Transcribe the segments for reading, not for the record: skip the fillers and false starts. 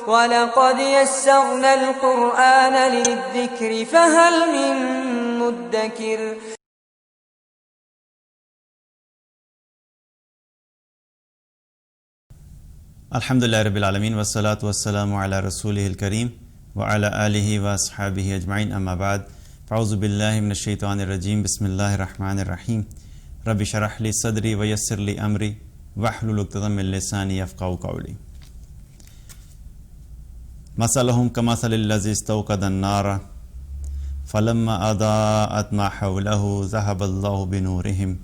وَلَقَدْ يَسَّرْنَا الْقُرْآنَ لِلذِّكْرِ فَهَلْ مِن مُّدَّكِرٍ. الحمدللہ رب العالمین والصلاة والسلام علی رسولہ الکریم وعلی آلہ واصحابہ اجمعین، اما بعد، فاعوذ باللہ من الشیطان الرجیم، بسم اللہ الرحمن الرحیم، رب اشرح لی صدری ویسر لی امری واحلل عقدۃ من لسانی یفقہوا قولی۔ مثلهم کمثل الذی استوقد النار فلما اضاءت ما حوله ذهب اللہ بنورہم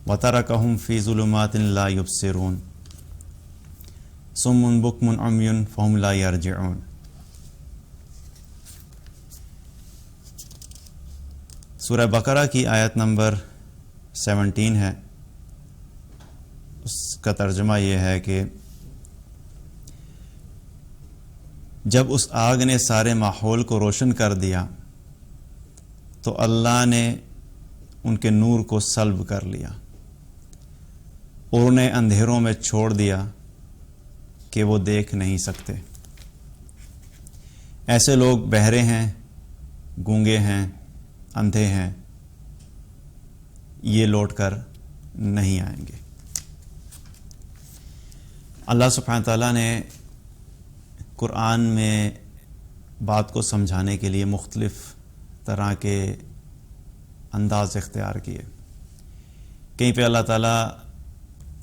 وترکہم فی ظلمات لا یبصرون صم بکم عمی فہم لا یرجعون۔ سورہ بقرہ کی آیت نمبر 17 ہے۔ اس کا ترجمہ یہ ہے کہ جب اس آگ نے سارے ماحول کو روشن کر دیا تو اللہ نے ان کے نور کو سلب کر لیا اور انہیں اندھیروں میں چھوڑ دیا کہ وہ دیکھ نہیں سکتے۔ ایسے لوگ بہرے ہیں، گونگے ہیں، اندھے ہیں، یہ لوٹ کر نہیں آئیں گے۔ اللہ سبحانہ تعالیٰ نے قرآن میں بات کو سمجھانے کے لیے مختلف طرح کے انداز اختیار کیے۔ کہیں پہ اللہ تعالیٰ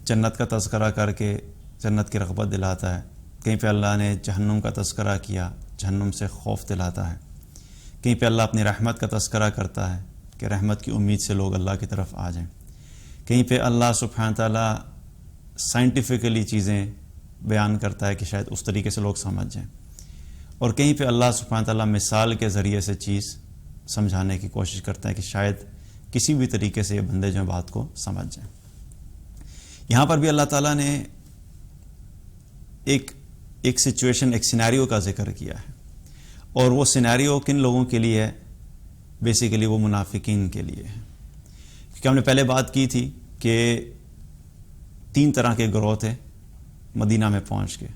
جنت کا تذکرہ کر کے جنت کی رغبت دلاتا ہے، کہیں پہ اللہ نے جہنم کا تذکرہ کیا، جہنم سے خوف دلاتا ہے، کہیں پہ اللہ اپنی رحمت کا تذکرہ کرتا ہے کہ رحمت کی امید سے لوگ اللہ کی طرف آ جائیں، کہیں پہ اللہ سبحانہ تعالیٰ سائنٹیفکلی چیزیں بیان کرتا ہے کہ شاید اس طریقے سے لوگ سمجھ جائیں، اور کہیں پہ اللہ سبحانہ تعالیٰ مثال کے ذریعے سے چیز سمجھانے کی کوشش کرتا ہے کہ شاید کسی بھی طریقے سے یہ بندے جو ہیں بات کو سمجھ جائیں۔ یہاں پر بھی اللہ تعالیٰ نے ایک سچویشن، ایک سینیریو کا ذکر کیا ہے، اور وہ سینیریو کن لوگوں کے لیے ہے؟ بیسیکلی وہ منافقین کے لیے ہے، کیونکہ ہم نے پہلے بات کی تھی کہ 3 طرح کے گروہ تھے مدینہ میں پہنچ کے۔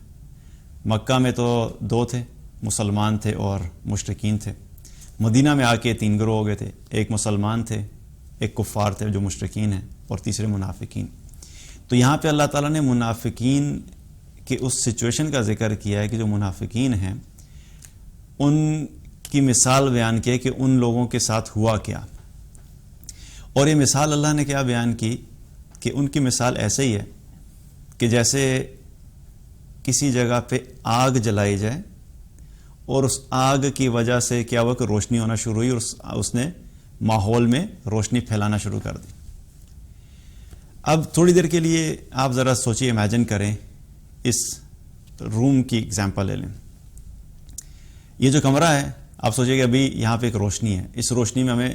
مکہ میں تو 2 تھے، مسلمان تھے اور مشرکین تھے۔ مدینہ میں آ کے 3 گروہ ہو گئے تھے، ایک مسلمان تھے، ایک کفار تھے جو مشرکین ہیں، اور تیسرے منافقین۔ تو یہاں پہ اللہ تعالیٰ نے منافقین کہ اس سچویشن کا ذکر کیا ہے کہ جو منافقین ہیں ان کی مثال بیان کی کہ ان لوگوں کے ساتھ ہوا کیا، اور یہ مثال اللہ نے کیا بیان کی کہ ان کی مثال ایسے ہی ہے کہ جیسے کسی جگہ پہ آگ جلائی جائے اور اس آگ کی وجہ سے کیا ہوا کہ روشنی ہونا شروع ہوئی اور اس نے ماحول میں روشنی پھیلانا شروع کر دی۔ اب تھوڑی دیر کے لیے آپ ذرا سوچیے، امیجن کریں، اس روم کی اگزامپل لے لیں۔ یہ جو کمرہ ہے، آپ سوچیں کہ ابھی یہاں پہ ایک روشنی ہے، اس روشنی میں ہمیں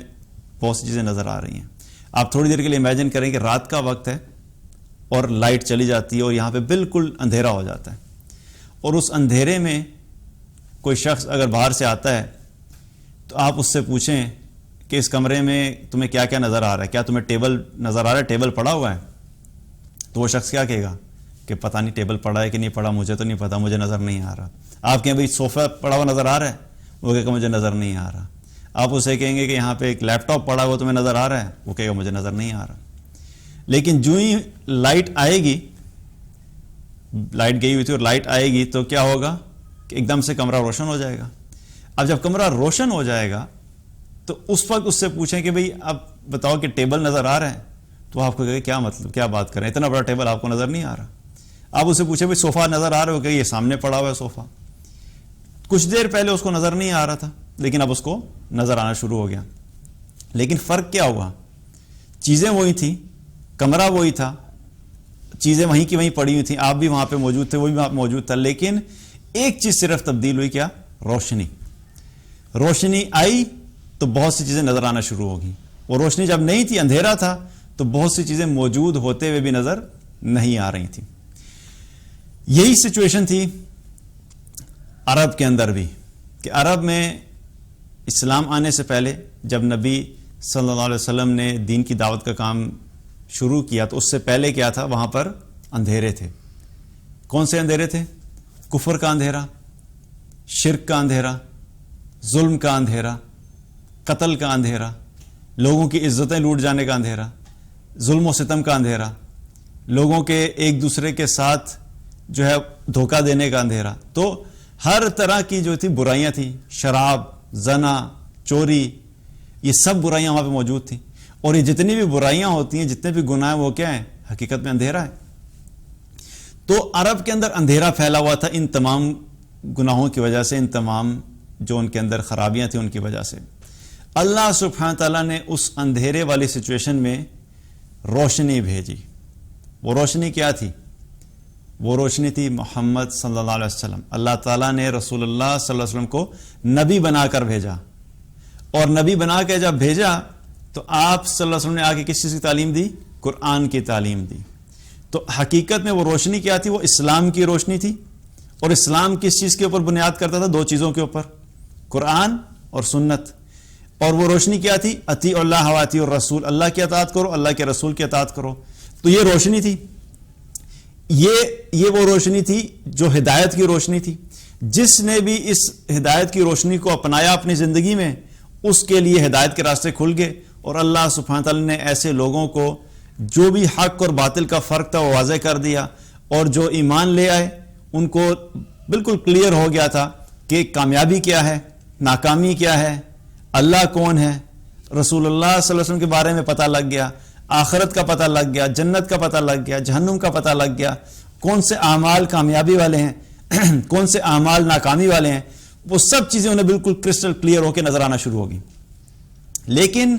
بہت سی چیزیں نظر آ رہی ہیں۔ آپ تھوڑی دیر کے لیے امیجن کریں کہ رات کا وقت ہے اور لائٹ چلی جاتی ہے اور یہاں پہ بالکل اندھیرا ہو جاتا ہے، اور اس اندھیرے میں کوئی شخص اگر باہر سے آتا ہے تو آپ اس سے پوچھیں کہ اس کمرے میں تمہیں کیا کیا نظر آ رہا ہے، کیا تمہیں ٹیبل نظر آ رہا ہے، ٹیبل پڑا ہوا ہے؟ تو وہ شخص کیا کہے گا کہ پتہ نہیں ٹیبل پڑا ہے کہ نہیں پڑا، مجھے تو نہیں پتا، مجھے نظر نہیں آ رہا۔ آپ کہیں بھائی صوفہ پڑا ہوا نظر آ رہا ہے، وہ کہے گا مجھے نظر نہیں آ رہا۔ آپ اسے کہیں گے کہ یہاں پہ ایک لیپ ٹاپ پڑا ہوا تمہیں نظر آ رہا ہے، وہ کہے گا مجھے نظر نہیں آ رہا۔ لیکن جو ہی لائٹ آئے گی، لائٹ گئی ہوئی تھی اور لائٹ آئے گی تو کیا ہوگا کہ ایک دم سے کمرہ روشن ہو جائے گا۔ اب جب کمرہ روشن ہو جائے گا تو اس وقت اس سے پوچھیں کہ بھئی اب بتاؤ کہ ٹیبل نظر آ رہا ہے، تو آپ کو کہے کیا مطلب، کیا بات کریں، اتنا بڑا ٹیبل آپ کو نظر نہیں آ رہا۔ آپ اسے پوچھیں بھئی صوفہ نظر آ رہا ہے، کہ یہ سامنے پڑا ہوا ہے صوفہ، کچھ دیر پہلے اس کو نظر نہیں آ رہا تھا لیکن اب اس کو نظر آنا شروع ہو گیا۔ لیکن فرق کیا ہوا؟ چیزیں وہی تھیں، کمرہ وہی تھا، چیزیں وہیں کی وہیں پڑی ہوئی تھیں، آپ بھی وہاں پہ موجود تھے، وہ بھی وہاں پہ موجود تھا، لیکن ایک چیز صرف تبدیل ہوئی، کیا؟ روشنی۔ روشنی آئی تو بہت سی چیزیں نظر آنا شروع ہو گئیں، اور روشنی جب نہیں تھی، اندھیرا تھا، تو بہت سی چیزیں موجود ہوتے ہوئے بھی نظر نہیں آ رہی تھیں۔ یہی سچویشن تھی عرب کے اندر بھی، کہ عرب میں اسلام آنے سے پہلے جب نبی صلی اللہ علیہ وسلم نے دین کی دعوت کا کام شروع کیا تو اس سے پہلے کیا تھا؟ وہاں پر اندھیرے تھے۔ کون سے اندھیرے تھے؟ کفر کا اندھیرا، شرک کا اندھیرا، ظلم کا اندھیرا، قتل کا اندھیرا، لوگوں کی عزتیں لوٹ جانے کا اندھیرا، ظلم و ستم کا اندھیرا، لوگوں کے ایک دوسرے کے ساتھ جو ہے دھوکہ دینے کا اندھیرا. تو ہر طرح کی جو تھی برائیاں تھیں، شراب، زنا، چوری، یہ سب برائیاں وہاں پہ موجود تھیں. اور یہ جتنی بھی برائیاں ہوتی ہیں، جتنے بھی گناہ ہیں، وہ کیا ہیں؟ حقیقت میں اندھیرا ہے. تو عرب کے اندر اندھیرا پھیلا ہوا تھا ان تمام گناہوں کی وجہ سے، ان تمام جو ان کے اندر خرابیاں تھیں ان کی وجہ سے. اللہ سبحانہ تعالیٰ نے اس اندھیرے والی سچویشن میں روشنی بھیجی. وہ روشنی کیا تھی؟ وہ روشنی تھی محمد صلی اللہ علیہ وسلم. اللہ تعالیٰ نے رسول اللہ صلی اللہ علیہ وسلم کو نبی بنا کر بھیجا، اور نبی بنا کے جب بھیجا تو آپ صلی اللہ علیہ وسلم نے آگے کس چیز کی تعلیم دی؟ قرآن کی تعلیم دی. تو حقیقت میں وہ روشنی کیا تھی؟ وہ اسلام کی روشنی تھی. اور اسلام کس چیز کے اوپر بنیاد کرتا تھا؟ 2 چیزوں کے اوپر، قرآن اور سنت. اور وہ روشنی کیا تھی؟ اطیعوا اللہ و اطیعوا الرسول، اللہ کی اطاعت کرو، اللہ کے رسول کی اطاعت کرو. تو یہ روشنی تھی، یہ وہ روشنی تھی جو ہدایت کی روشنی تھی. جس نے بھی اس ہدایت کی روشنی کو اپنایا اپنی زندگی میں، اس کے لیے ہدایت کے راستے کھل گئے. اور اللہ سبحانہ تعالیٰ نے ایسے لوگوں کو جو بھی حق اور باطل کا فرق تھا وہ واضح کر دیا، اور جو ایمان لے آئے ان کو بالکل کلیئر ہو گیا تھا کہ کامیابی کیا ہے، ناکامی کیا ہے، اللہ کون ہے. رسول اللہ صلی اللہ علیہ وسلم کے بارے میں پتہ لگ گیا، آخرت کا پتہ لگ گیا، جنت کا پتہ لگ گیا، جہنم کا پتہ لگ گیا، کون سے اعمال کامیابی والے ہیں کون سے اعمال ناکامی والے ہیں. وہ سب چیزیں انہیں بالکل کرسٹل کلیئر ہو کے نظر آنا شروع ہوگی. لیکن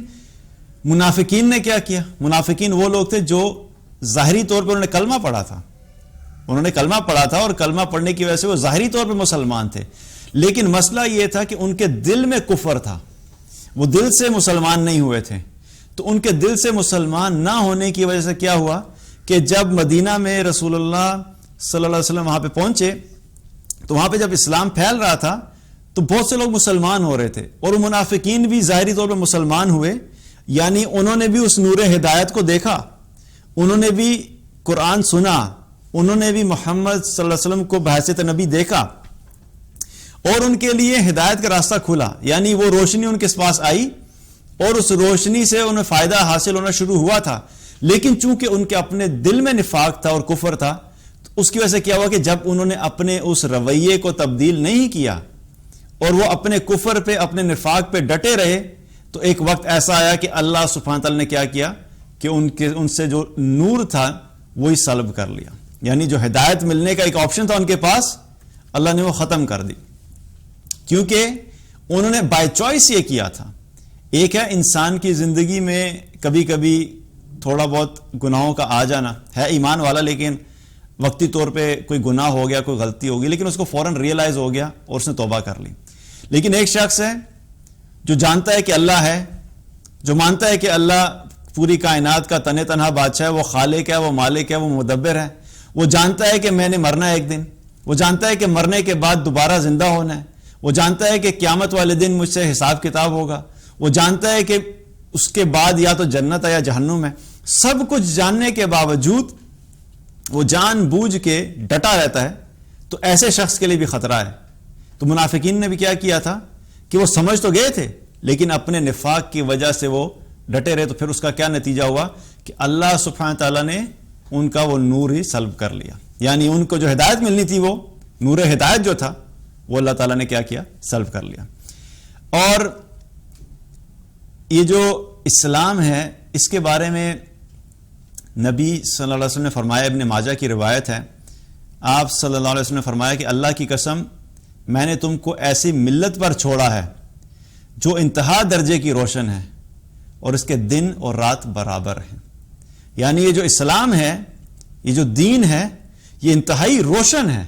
منافقین نے کیا کیا؟ منافقین وہ لوگ تھے جو ظاہری طور پر انہوں نے کلمہ پڑھا تھا، انہوں نے کلمہ پڑھا تھا، اور کلمہ پڑھنے کی وجہ سے وہ ظاہری طور پر مسلمان تھے. لیکن مسئلہ یہ تھا کہ ان کے دل میں کفر تھا، وہ دل سے مسلمان نہیں ہوئے تھے. تو ان کے دل سے مسلمان نہ ہونے کی وجہ سے کیا ہوا کہ جب مدینہ میں رسول اللہ صلی اللہ علیہ وسلم وہاں پہ پہنچے تو وہاں پہ جب اسلام پھیل رہا تھا تو بہت سے لوگ مسلمان ہو رہے تھے، اور منافقین بھی ظاہری طور پہ مسلمان ہوئے. یعنی انہوں نے بھی اس نور ہدایت کو دیکھا، انہوں نے بھی قرآن سنا، انہوں نے بھی محمد صلی اللہ علیہ وسلم کو بحیثیت نبی دیکھا، اور ان کے لیے ہدایت کا راستہ کھلا. یعنی وہ روشنی ان کے پاس آئی، اور اس روشنی سے انہیں فائدہ حاصل ہونا شروع ہوا تھا. لیکن چونکہ ان کے اپنے دل میں نفاق تھا اور کفر تھا، تو اس کی وجہ سے کیا ہوا کہ جب انہوں نے اپنے اس رویے کو تبدیل نہیں کیا اور وہ اپنے کفر پہ، اپنے نفاق پہ ڈٹے رہے، تو ایک وقت ایسا آیا کہ اللہ سبحانہ تعالیٰ نے کیا کیا کہ ان سے جو نور تھا وہی سلب کر لیا. یعنی جو ہدایت ملنے کا ایک آپشن تھا ان کے پاس، اللہ نے وہ ختم کر دی، کیونکہ انہوں نے بائی چوائس یہ کیا تھا. ایک ہے انسان کی زندگی میں کبھی کبھی تھوڑا بہت گناہوں کا آ جانا، ہے ایمان والا لیکن وقتی طور پہ کوئی گناہ ہو گیا، کوئی غلطی ہو گئی، لیکن اس کو فوراً ریئلائز ہو گیا اور اس نے توبہ کر لی. لیکن ایک شخص ہے جو جانتا ہے کہ اللہ ہے، جو مانتا ہے کہ اللہ پوری کائنات کا تن تنہا بادشاہ ہے، وہ خالق ہے، وہ مالک ہے، وہ مدبر ہے. وہ جانتا ہے کہ میں نے مرنا ہے ایک دن، وہ جانتا ہے کہ مرنے کے بعد دوبارہ زندہ ہونا ہے، وہ جانتا ہے کہ قیامت والے دن مجھ سے حساب کتاب ہوگا، وہ جانتا ہے کہ اس کے بعد یا تو جنت ہے یا جہنم ہے. سب کچھ جاننے کے باوجود وہ جان بوجھ کے ڈٹا رہتا ہے. تو ایسے شخص کے لیے بھی خطرہ ہے. تو منافقین نے بھی کیا کیا تھا کہ وہ سمجھ تو گئے تھے لیکن اپنے نفاق کی وجہ سے وہ ڈٹے رہے. تو پھر اس کا کیا نتیجہ ہوا کہ اللہ سبحانہ تعالیٰ نے ان کا وہ نور ہی سلب کر لیا. یعنی ان کو جو ہدایت ملنی تھی، وہ نور ہدایت جو تھا، وہ اللہ تعالیٰ نے کیا سلب کر لیا. اور یہ جو اسلام ہے اس کے بارے میں نبی صلی اللہ علیہ وسلم نے فرمایا، ابن ماجہ کی روایت ہے، آپ صلی اللہ علیہ وسلم نے فرمایا کہ اللہ کی قسم میں نے تم کو ایسی ملت پر چھوڑا ہے جو انتہا درجے کی روشن ہے اور اس کے دن اور رات برابر ہیں. یعنی یہ جو اسلام ہے، یہ جو دین ہے، یہ انتہائی روشن ہے.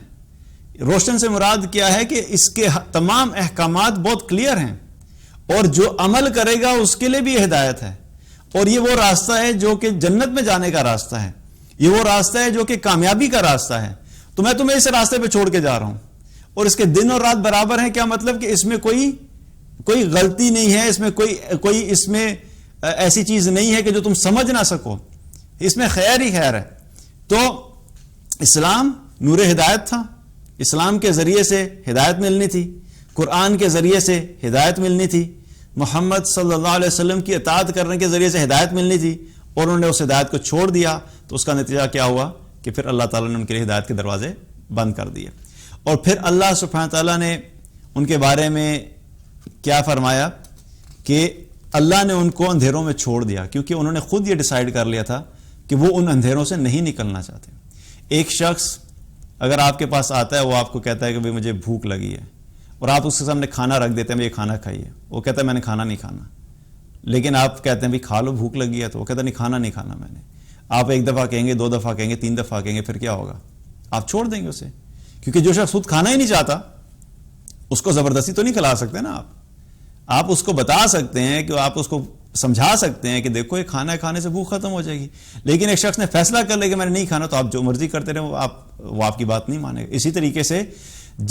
روشن سے مراد کیا ہے کہ اس کے تمام احکامات بہت کلیئر ہیں، اور جو عمل کرے گا اس کے لیے بھی ہدایت ہے. اور یہ وہ راستہ ہے جو کہ جنت میں جانے کا راستہ ہے، یہ وہ راستہ ہے جو کہ کامیابی کا راستہ ہے. تو میں تمہیں اس راستے پہ چھوڑ کے جا رہا ہوں، اور اس کے دن اور رات برابر ہیں. کیا مطلب کہ اس میں کوئی غلطی نہیں ہے، اس میں کوئی اس میں ایسی چیز نہیں ہے کہ جو تم سمجھ نہ سکو، اس میں خیر ہی خیر ہے. تو اسلام نور ہدایت تھا، اسلام کے ذریعے سے ہدایت ملنی تھی، قرآن کے ذریعے سے ہدایت ملنی تھی، محمد صلی اللہ علیہ وسلم کی اطاعت کرنے کے ذریعے سے ہدایت ملنی تھی، اور انہوں نے اس ہدایت کو چھوڑ دیا، تو اس کا نتیجہ کیا ہوا کہ پھر اللہ تعالیٰ نے ان کے لیے ہدایت کے دروازے بند کر دیے۔ اور پھر اللہ سبحانہ تعالیٰ نے ان کے بارے میں کیا فرمایا کہ اللہ نے ان کو اندھیروں میں چھوڑ دیا، کیونکہ انہوں نے خود یہ ڈیسائیڈ کر لیا تھا کہ وہ ان اندھیروں سے نہیں نکلنا چاہتے۔ ایک شخص اگر آپ کے پاس آتا ہے، وہ آپ کو کہتا ہے کہ بھئی مجھے بھوک لگی ہے، اور آپ اس کے سامنے کھانا رکھ دیتے ہیں، یہ کھانا کھائیے، وہ کہتا ہے میں نے کھانا نہیں کھانا، لیکن آپ کہتے ہیں بھی کھا لو، بھوک لگی ہے، تو وہ کہتا ہے نہیں کھانا نہیں کھانا میں نے۔ آپ ایک دفعہ کہیں گے، 2 دفعہ کہیں گے، 3 دفعہ کہیں گے، پھر کیا ہوگا؟ آپ چھوڑ دیں گے اسے، کیونکہ جو شخص خود کھانا ہی نہیں چاہتا اس کو زبردستی تو نہیں کھلا سکتے نا آپ اس کو بتا سکتے ہیں کہ آپ اس کو سمجھا سکتے ہیں کہ دیکھو یہ کھانا کھانے سے بھوک ختم ہو جائے گی، لیکن ایک شخص نے فیصلہ کر لیا کہ میں نے نہیں کھانا، تو آپ جو مرضی کرتے رہے وہ آپ کی بات نہیں مانے گا۔ اسی طریقے سے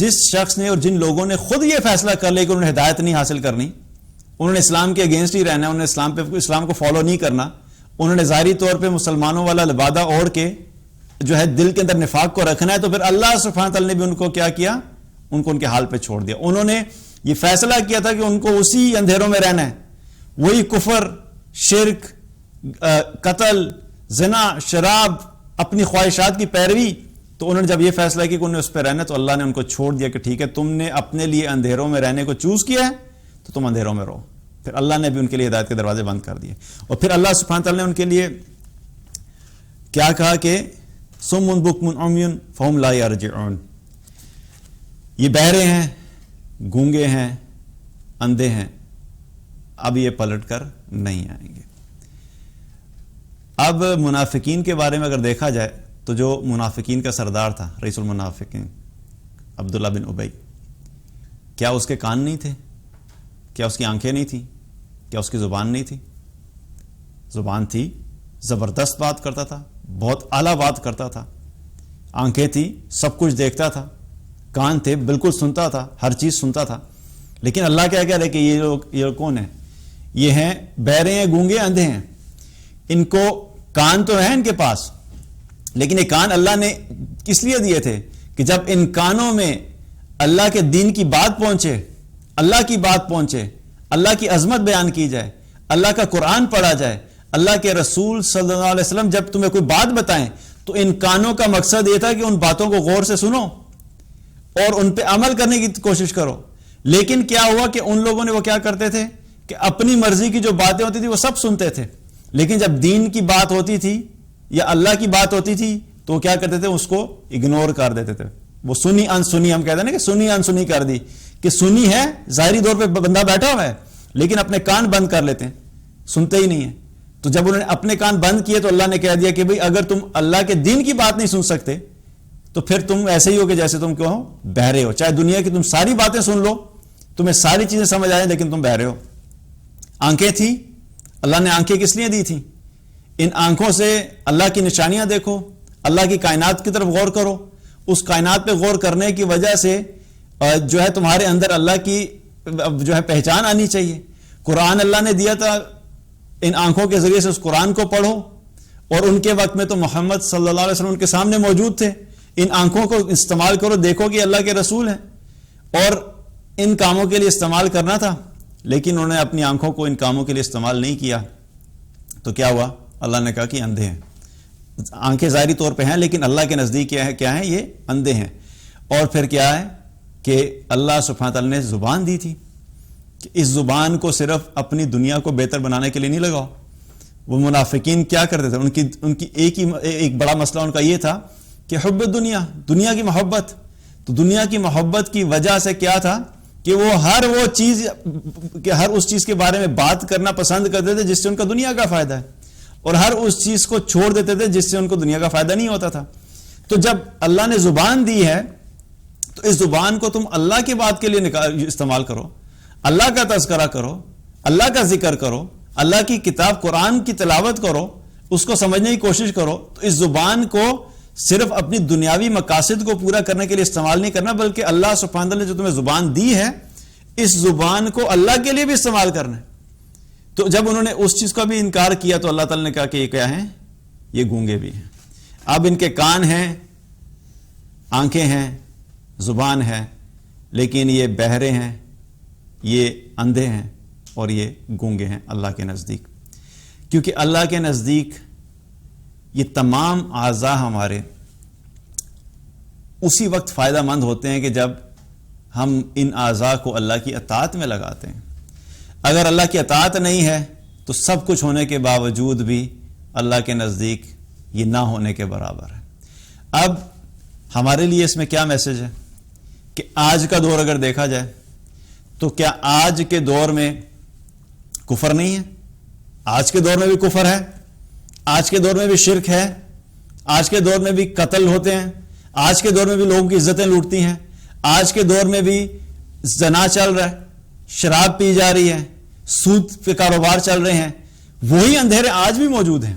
جس شخص نے اور جن لوگوں نے خود یہ فیصلہ کر لیا کہ انہوں نے ہدایت نہیں حاصل کرنی، انہوں نے اسلام کے اگینسٹ ہی رہنا ہے، انہوں نے اسلام کو فالو نہیں کرنا، انہوں نے ظاہری طور پہ مسلمانوں والا لبادہ اوڑھ کے جو ہے دل کے اندر نفاق کو رکھنا ہے، تو پھر اللہ سبحانہ تعالیٰ نے بھی ان کو کیا کیا؟ ان کو ان کے حال پہ چھوڑ دیا۔ انہوں نے یہ فیصلہ کیا تھا کہ ان کو اسی اندھیروں میں رہنا ہے، وہی کفر، شرک، قتل، زنا، شراب، اپنی خواہشات کی پیروی، تو انہوں نے جب یہ فیصلہ کیا کہ انہیں اس پہ رہنا ہے، تو اللہ نے ان کو چھوڑ دیا کہ ٹھیک ہے تم نے اپنے لیے اندھیروں میں رہنے کو چوز کیا ہے تو تم اندھیروں میں رہو۔ پھر اللہ نے بھی ان کے لیے ہدایت کے دروازے بند کر دیے، اور پھر اللہ سبحانہ تعالیٰ نے ان کے لیے کیا کہا کہ صم بکم عمی فہم لا یرجعون، یہ بہرے ہیں، گونگے ہیں، اندھے ہیں، اب یہ پلٹ کر نہیں آئیں گے۔ اب منافقین کے بارے میں اگر دیکھا جائے تو جو منافقین کا سردار تھا، رئیس المنافقین عبداللہ بن ابی، کیا اس کے کان نہیں تھے؟ کیا اس کی آنکھیں نہیں تھیں؟ کیا اس کی زبان نہیں تھی؟ زبان تھی، زبردست بات کرتا تھا، بہت اعلیٰ بات کرتا تھا، آنکھیں تھی، سب کچھ دیکھتا تھا، کان تھے، بالکل سنتا تھا، ہر چیز سنتا تھا، لیکن اللہ کیا کہہ رہے کہ یہ لوگ کون ہیں؟ یہ ہیں بہرے ہیں، گونگے، اندھے ہیں۔ ان کو کان تو ہیں ان کے پاس، لیکن یہ کان اللہ نے کس لیے دیے تھے کہ جب ان کانوں میں اللہ کے دین کی بات پہنچے، اللہ کی بات پہنچے، اللہ کی عظمت بیان کی جائے، اللہ کا قرآن پڑھا جائے، اللہ کے رسول صلی اللہ علیہ وسلم جب تمہیں کوئی بات بتائیں، تو ان کانوں کا مقصد یہ تھا کہ ان باتوں کو غور سے سنو اور ان پہ عمل کرنے کی کوشش کرو۔ لیکن کیا ہوا کہ ان لوگوں نے وہ کیا کرتے تھے کہ اپنی مرضی کی جو باتیں ہوتی تھی وہ سب سنتے تھے، لیکن جب دین کی بات ہوتی تھی یا اللہ کی بات ہوتی تھی تو وہ کیا کرتے تھے؟ اس کو اگنور کر دیتے تھے۔ وہ سنی ان سنی، ہم کہتے ہیں نا کہ سنی ان سنی کر دی، کہ سنی ہے، ظاہری طور پہ بندہ بیٹھا ہوا ہے، لیکن اپنے کان بند کر لیتے ہیں، سنتے ہی نہیں ہیں۔ تو جب انہوں نے اپنے کان بند کیے تو اللہ نے کہہ دیا کہ بھئی اگر تم اللہ کے دین کی بات نہیں سن سکتے تو پھر تم ایسے ہی ہو کہ جیسے تم کیوں ہو؟ بہرے ہو۔ چاہے دنیا کی تم ساری باتیں سن لو، تمہیں ساری چیزیں سمجھ آئیں، لیکن تم بہرے ہو۔ آنکھیں تھیں، اللہ نے آنکھیں کس لیے دی تھیں؟ ان آنکھوں سے اللہ کی نشانیاں دیکھو، اللہ کی کائنات کی طرف غور کرو، اس کائنات پہ غور کرنے کی وجہ سے جو ہے تمہارے اندر اللہ کی جو ہے پہچان آنی چاہیے۔ قرآن اللہ نے دیا تھا، ان آنکھوں کے ذریعے سے اس قرآن کو پڑھو، اور ان کے وقت میں تو محمد صلی اللہ علیہ وسلم ان کے سامنے موجود تھے۔ ان آنکھوں کو استعمال کرو، دیکھو کہ اللہ کے رسول ہیں، اور ان کاموں کے لیے استعمال کرنا تھا، لیکن انہوں نے اپنی آنکھوں کو ان کاموں کے لیے استعمال نہیں کیا، تو کیا ہوا؟ اللہ نے کہا کہ اندھے ہیں۔ آنکھیں ظاہری طور پہ ہیں، لیکن اللہ کے نزدیک کیا ہے؟ یہ اندھے ہیں۔ اور پھر کیا ہے کہ اللہ سبحانہ تعالیٰ نے زبان دی تھی کہ اس زبان کو صرف اپنی دنیا کو بہتر بنانے کے لیے نہیں لگاؤ۔ وہ منافقین کیا کرتے تھے؟ ان کی ایک بڑا مسئلہ ان کا یہ تھا کہ حب دنیا کی محبت۔ تو دنیا کی محبت کی وجہ سے کیا تھا کہ وہ ہر اس چیز کے بارے میں بات کرنا پسند کرتے تھے جس سے ان کا دنیا کا فائدہ ہے، اور ہر اس چیز کو چھوڑ دیتے تھے جس سے ان کو دنیا کا فائدہ نہیں ہوتا تھا۔ تو جب اللہ نے زبان دی ہے تو اس زبان کو تم اللہ کی بات کے لیے استعمال کرو، اللہ کا تذکرہ کرو، اللہ کا ذکر کرو، اللہ کی کتاب قرآن کی تلاوت کرو، اس کو سمجھنے کی کوشش کرو۔ تو اس زبان کو صرف اپنی دنیاوی مقاصد کو پورا کرنے کے لیے استعمال نہیں کرنا، بلکہ اللہ سبحانہ نے جو تمہیں زبان دی ہے، اس زبان کو اللہ کے لیے بھی استعمال کرنا ہے۔ تو جب انہوں نے اس چیز کا بھی انکار کیا تو اللہ تعالیٰ نے کہا کہ یہ کیا ہیں؟ یہ گونگے بھی ہیں۔ اب ان کے کان ہیں، آنکھیں ہیں، زبان ہے، لیکن یہ بہرے ہیں، یہ اندھے ہیں اور یہ گونگے ہیں اللہ کے نزدیک. کیونکہ اللہ کے نزدیک یہ تمام اعضاء ہمارے اسی وقت فائدہ مند ہوتے ہیں کہ جب ہم ان اعضاء کو اللہ کی اطاعت میں لگاتے ہیں. اگر اللہ کی اطاعت نہیں ہے تو سب کچھ ہونے کے باوجود بھی اللہ کے نزدیک یہ نہ ہونے کے برابر ہے. اب ہمارے لیے اس میں کیا میسج ہے کہ آج کا دور اگر دیکھا جائے تو کیا آج کے دور میں کفر نہیں ہے؟ آج کے دور میں بھی کفر ہے، آج کے دور میں بھی شرک ہے، آج کے دور میں بھی قتل ہوتے ہیں، آج کے دور میں بھی لوگوں کی عزتیں لوٹتی ہیں، آج کے دور میں بھی زنا چل رہا ہے، شراب پی جا رہی ہے، سود پہ کاروبار چل رہے ہیں. وہی اندھیرے آج بھی موجود ہیں،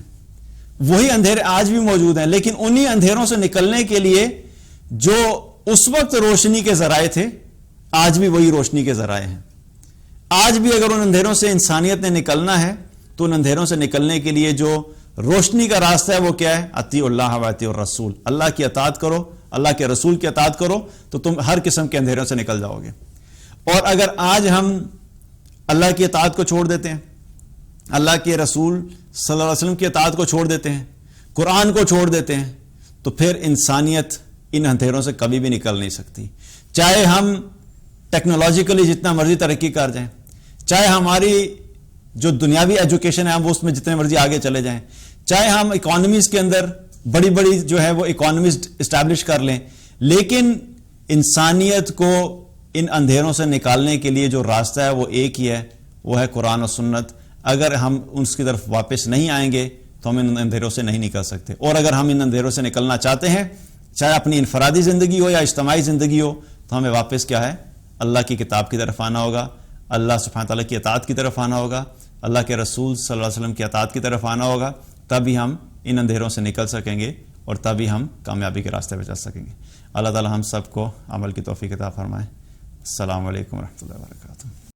وہی اندھیرے آج بھی موجود ہیں، لیکن انہی اندھیروں سے نکلنے کے لیے جو اس وقت روشنی کے ذرائع تھے آج بھی وہی روشنی کے ذرائع ہیں. آج بھی اگر ان اندھیروں سے انسانیت نے نکلنا ہے تو ان اندھیروں سے نکلنے کے لیے جو روشنی کا راستہ ہے وہ کیا ہے؟ اطیعوا اللہ و اطیعوا الرسول. اللہ کی اطاعت کرو، اللہ کے رسول کی اطاعت کرو تو تم ہر قسم کے اندھیروں سے نکل جاؤ گے. اور اگر آج ہم اللہ کی اطاعت کو چھوڑ دیتے ہیں، اللہ کے رسول صلی اللہ علیہ وسلم کی اطاعت کو چھوڑ دیتے ہیں، قرآن کو چھوڑ دیتے ہیں، تو پھر انسانیت ان اندھیروں سے کبھی بھی نکل نہیں سکتی. چاہے ہم ٹیکنالوجیکلی جتنا مرضی ترقی کر جائیں، چاہے ہماری جو دنیاوی ایجوکیشن ہے ہم اس میں جتنے مرضی آگے چلے جائیں، چاہے ہم اکانومیز کے اندر بڑی بڑی جو ہے وہ اکانومیز اسٹیبلش کر لیں، لیکن انسانیت کو ان اندھیروں سے نکالنے کے لیے جو راستہ ہے وہ ایک ہی ہے، وہ ہے قرآن و سنت. اگر ہم اس کی طرف واپس نہیں آئیں گے تو ہم ان اندھیروں سے نہیں نکل سکتے. اور اگر ہم ان اندھیروں سے نکلنا چاہتے ہیں، چاہے اپنی انفرادی زندگی ہو یا اجتماعی زندگی ہو، تو ہمیں واپس کیا ہے؟ اللہ کی کتاب کی طرف آنا ہوگا، اللہ سبحانہ تعالیٰ کی اطاعت کی طرف آنا ہوگا، اللہ کے رسول صلی اللہ علیہ وسلم کی اطاعت کی طرف آنا ہوگا. تبھی ہم ان اندھیروں سے نکل سکیں گے اور تبھی ہم کامیابی کے راستے پہ چل سکیں گے. اللہ تعالیٰ ہم سب کو عمل کی توفیق عطا فرمائے. السلام علیکم ورحمۃ اللہ وبرکاتہ.